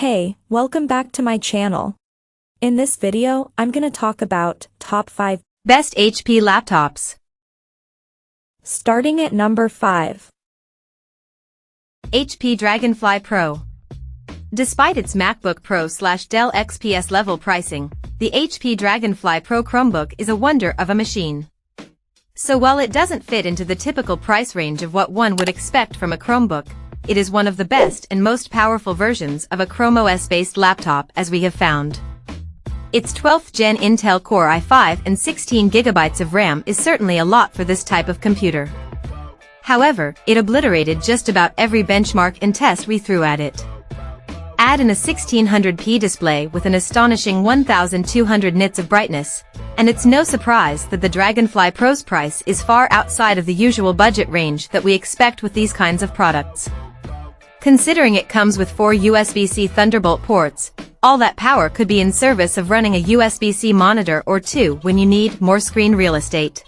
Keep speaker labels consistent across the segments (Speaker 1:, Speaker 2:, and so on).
Speaker 1: Hey, welcome back to my channel. In this video, I'm gonna talk about top 5
Speaker 2: best HP laptops.
Speaker 1: Starting at number 5.
Speaker 2: HP Dragonfly Pro. Despite its MacBook Pro/Dell XPS level pricing, the HP Dragonfly Pro Chromebook is a wonder of a machine. So while it doesn't fit into the typical price range of what one would expect from a Chromebook, it is one of the best and most powerful versions of a Chrome OS-based laptop as we have found. Its 12th Gen Intel Core i5 and 16GB of RAM is certainly a lot for this type of computer. However, it obliterated just about every benchmark and test we threw at it. Add in a 1600p display with an astonishing 1200 nits of brightness, and it's no surprise that the Dragonfly Pro's price is far outside of the usual budget range that we expect with these kinds of products. Considering it comes with 4 USB-C Thunderbolt ports, all that power could be in service of running a USB-C monitor or two when you need more screen real estate.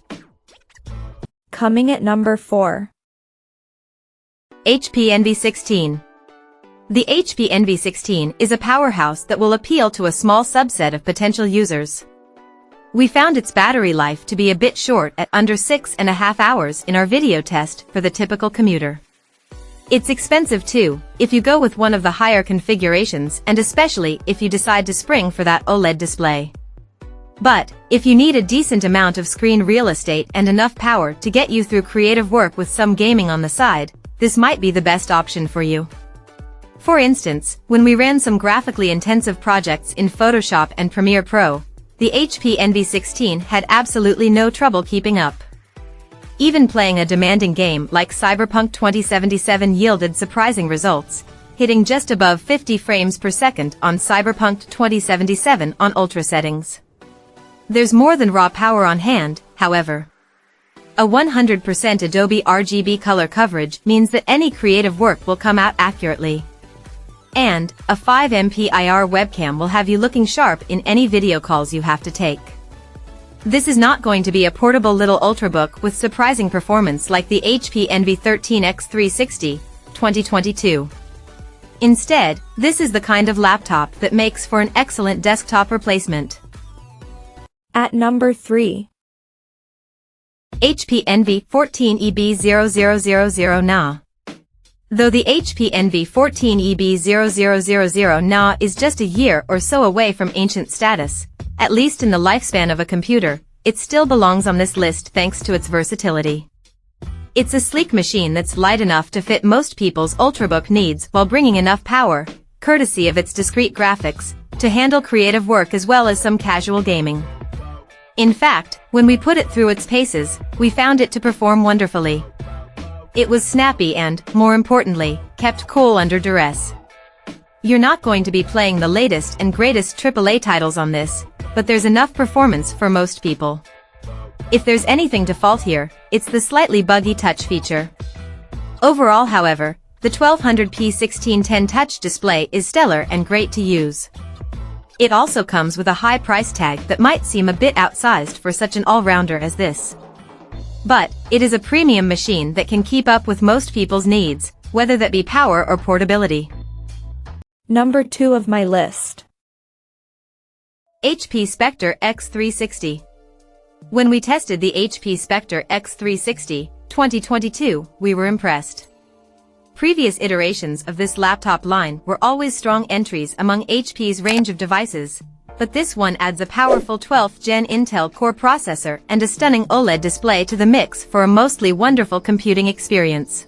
Speaker 1: Coming at number 4.
Speaker 2: HP Envy 16. The HP Envy 16 is a powerhouse that will appeal to a small subset of potential users. We found its battery life to be a bit short at under 6.5 hours in our video test for the typical commuter. It's expensive too, if you go with one of the higher configurations and especially if you decide to spring for that OLED display. But, if you need a decent amount of screen real estate and enough power to get you through creative work with some gaming on the side, this might be the best option for you. For instance, when we ran some graphically intensive projects in Photoshop and Premiere Pro, the HP Envy 16 had absolutely no trouble keeping up. Even playing a demanding game like Cyberpunk 2077 yielded surprising results, hitting just above 50 frames per second on Cyberpunk 2077 on ultra settings. There's more than raw power on hand, however. A 100% Adobe RGB color coverage means that any creative work will come out accurately. And, a 5MP IR webcam will have you looking sharp in any video calls you have to take. This is not going to be a portable little ultrabook with surprising performance like the HP Envy 13 X360, 2022. Instead, this is the kind of laptop that makes for an excellent desktop replacement.
Speaker 1: At number 3.
Speaker 2: HP Envy 14 EB0000 NA. Though the HP Envy 14 EB0000 NA is just a year or so away from ancient status, at least in the lifespan of a computer, it still belongs on this list thanks to its versatility. It's a sleek machine that's light enough to fit most people's ultrabook needs while bringing enough power, courtesy of its discrete graphics, to handle creative work as well as some casual gaming. In fact, when we put it through its paces, we found it to perform wonderfully. It was snappy and, more importantly, kept cool under duress. You're not going to be playing the latest and greatest AAA titles on this, but there's enough performance for most people. If there's anything to fault here, it's the slightly buggy touch feature. Overall, however, the 1200p 1610 touch display is stellar and great to use. It also comes with a high price tag that might seem a bit outsized for such an all-rounder as this. But, it is a premium machine that can keep up with most people's needs, whether that be power or portability.
Speaker 1: Number 2 of my list.
Speaker 2: HP Spectre X360. When we tested the HP Spectre X360, 2022, we were impressed. Previous iterations of this laptop line were always strong entries among HP's range of devices, but this one adds a powerful 12th Gen Intel Core processor and a stunning OLED display to the mix for a mostly wonderful computing experience.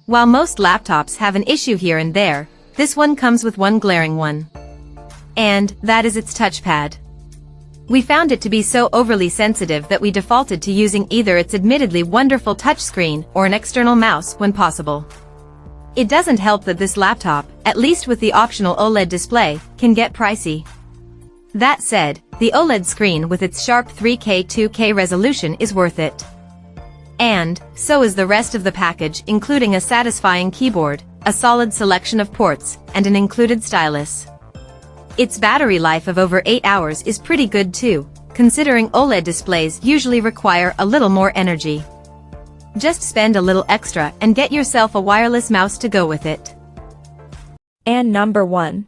Speaker 2: While most laptops have an issue here and there, this one comes with one glaring one. And, that is its touchpad. We found it to be so overly sensitive that we defaulted to using either its admittedly wonderful touchscreen or an external mouse when possible. It doesn't help that this laptop, at least with the optional OLED display, can get pricey. That said, the OLED screen with its sharp 3K 2K resolution is worth it. And, so is the rest of the package, including a satisfying keyboard, a solid selection of ports, and an included stylus. Its battery life of over 8 hours is pretty good too, considering OLED displays usually require a little more energy. Just spend a little extra and get yourself a wireless mouse to go with it.
Speaker 1: And number 1.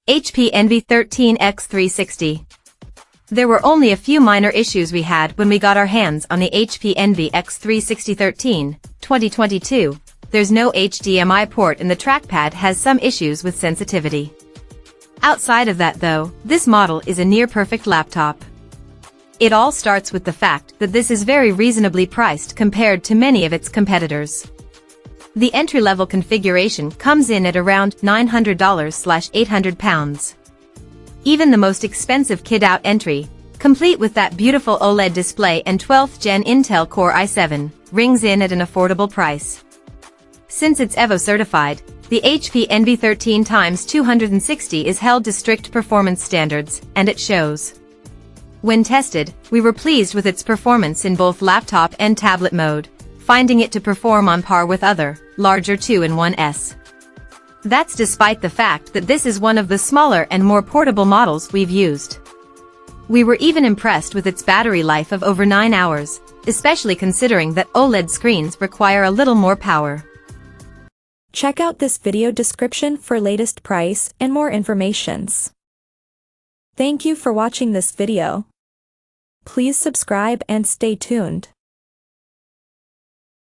Speaker 2: HP Envy 13 X360. There were only a few minor issues we had when we got our hands on the HP Envy X360 13, 2022. There's no HDMI port and the trackpad has some issues with sensitivity. Outside of that though, this model is a near-perfect laptop. It all starts with the fact that this is very reasonably priced compared to many of its competitors. The entry-level configuration comes in at around $900/£800. Even the most expensive kit-out entry, complete with that beautiful OLED display and 12th Gen Intel Core i7, rings in at an affordable price. Since it's EVO certified, the HP Envy 13x260 is held to strict performance standards, and it shows. When tested, we were pleased with its performance in both laptop and tablet mode, finding it to perform on par with other, larger 2-in-1s. That's despite the fact that this is one of the smaller and more portable models we've used. We were even impressed with its battery life of over 9 hours, especially considering that OLED screens require a little more power.
Speaker 1: Check out this video description for latest price and more informations. Thank you for watching this video. Please subscribe and stay tuned.